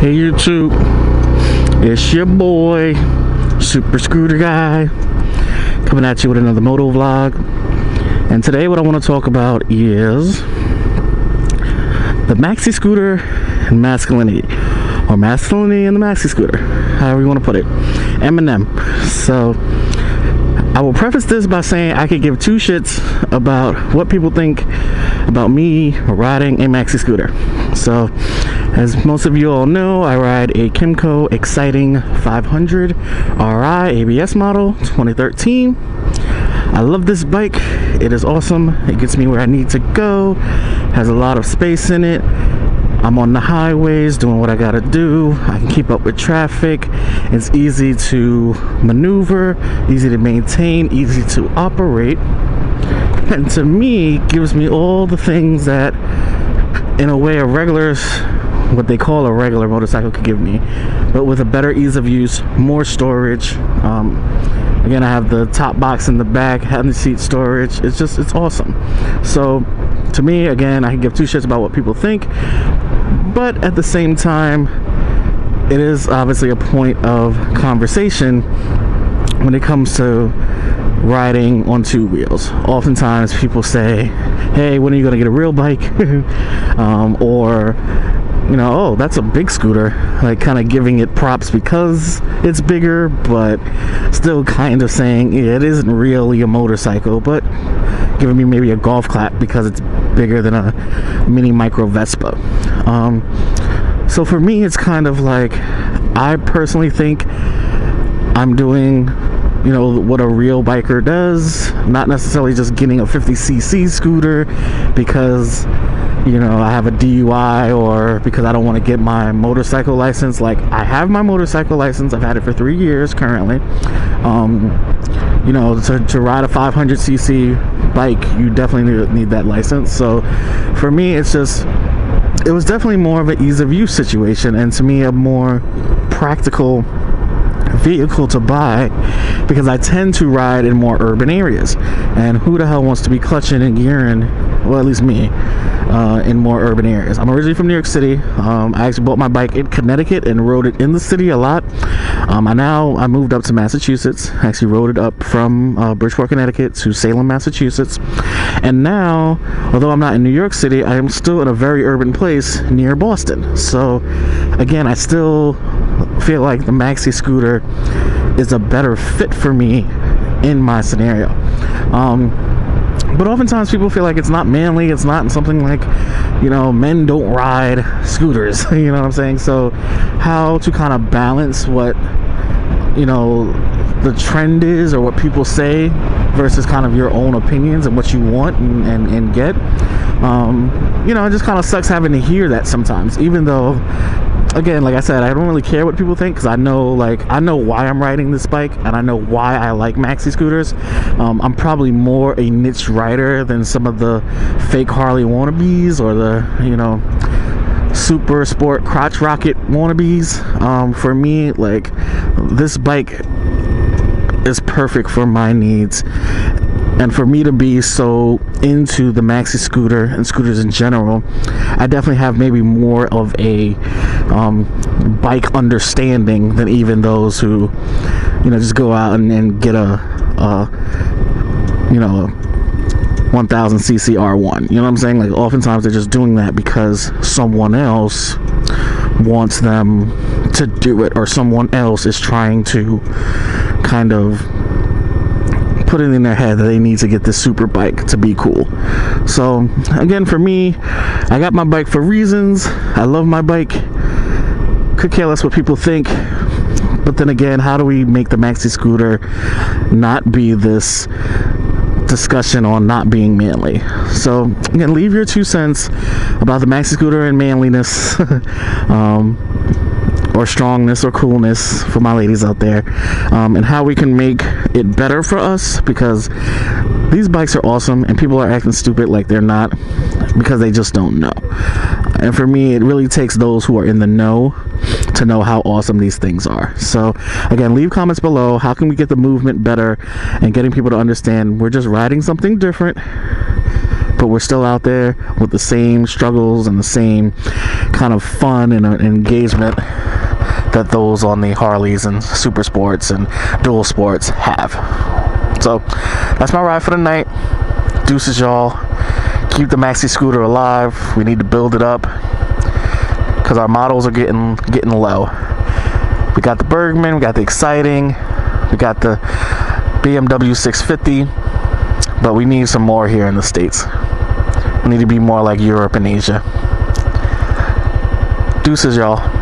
Hey YouTube, it's your boy, Super Scooter Guy, coming at you with another moto vlog. And today what I want to talk about is the maxi scooter and masculinity, or masculinity and the maxi scooter, however you want to put it, M&M. So I will preface this by saying I could give two shits about what people think about me riding a maxi scooter. So as most of you all know, I ride a Kymco Exciting 500 Ri ABS model 2013. I love this bike. It is awesome. It gets me where I need to go, has a lot of space in it. I'm on the highways doing what I gotta do. I can keep up with traffic. It's easy to maneuver, easy to maintain, easy to operate, and to me gives me all the things that in a way what they call a regular motorcycle could give me, but with a better ease of use, more storage. Again, I have the top box in the back, having the seat storage. It's awesome. So to me, again, I can give two shits about what people think, but at the same time, it is obviously a point of conversation when it comes to riding on two wheels. Oftentimes people say, hey, when are you gonna get a real bike? Or you know, oh, that's a big scooter, like kind of giving it props because it's bigger, but still kind of saying, yeah, it isn't really a motorcycle, but giving me maybe a golf clap because it's bigger than a mini micro Vespa. So for me, it's kind of like, I personally think I'm doing, you know, what a real biker does, not necessarily just getting a 50cc scooter because, you know, I have a DUI or because I don't want to get my motorcycle license. Like, I have my motorcycle license. I've had it for 3 years currently. You know, to ride a 500cc bike, you definitely need that license. So for me, it was definitely more of an ease of use situation, and to me a more practical vehicle to buy because I tend to ride in more urban areas, and who the hell wants to be clutching and gearing, well, at least me, in more urban areas. I'm originally from New York City. I actually bought my bike in Connecticut and rode it in the city a lot. I moved up to Massachusetts. I actually rode it up from Bridgeport, Connecticut to Salem, Massachusetts, and now, although I'm not in New York City, I am still in a very urban place near Boston. So again, I still feel like the maxi scooter is a better fit for me in my scenario. But oftentimes people feel like it's not manly, it's not something like, you know, men don't ride scooters. You know what I'm saying? So how to kind of balance what, you know, the trend is or what people say versus kind of your own opinions and what you want and get. You know, it just kind of sucks having to hear that sometimes, even though, again, like I said, I don't really care what people think because I know why I'm riding this bike and I know why I like maxi scooters. I'm probably more a niche rider than some of the fake Harley wannabes or the, you know, super sport crotch rocket wannabes. For me, like, this bike is perfect for my needs. And for me to be so into the maxi scooter and scooters in general, I definitely have maybe more of a bike understanding than even those who, you know, just go out and get a you know, 1000cc R1. You know what I'm saying? Like, oftentimes they're just doing that because someone else wants them to do it, or someone else is trying to kind of put it in their head that they need to get this super bike to be cool. So again, for me, I got my bike for reasons. I love my bike. Could care less what people think. But then again, how do we make the maxi scooter not be this discussion on not being manly? So again, leave your 2 cents about the maxi scooter and manliness, or strongness or coolness for my ladies out there, and how we can make it better for us, because these bikes are awesome and people are acting stupid like they're not because they just don't know. And for me, it really takes those who are in the know to know how awesome these things are. So again, leave comments below. How can we get the movement better and getting people to understand we're just riding something different, but we're still out there with the same struggles and the same kind of fun and engagement that those on the Harleys and Super Sports and Dual Sports have. So that's my ride for the night. Deuces, y'all. Keep the maxi scooter alive. We need to build it up because our models are getting low. We got the Bergman, we got the Exciting, we got the BMW 650, but we need some more here in the States. We need to be more like Europe and Asia. Deuces, y'all.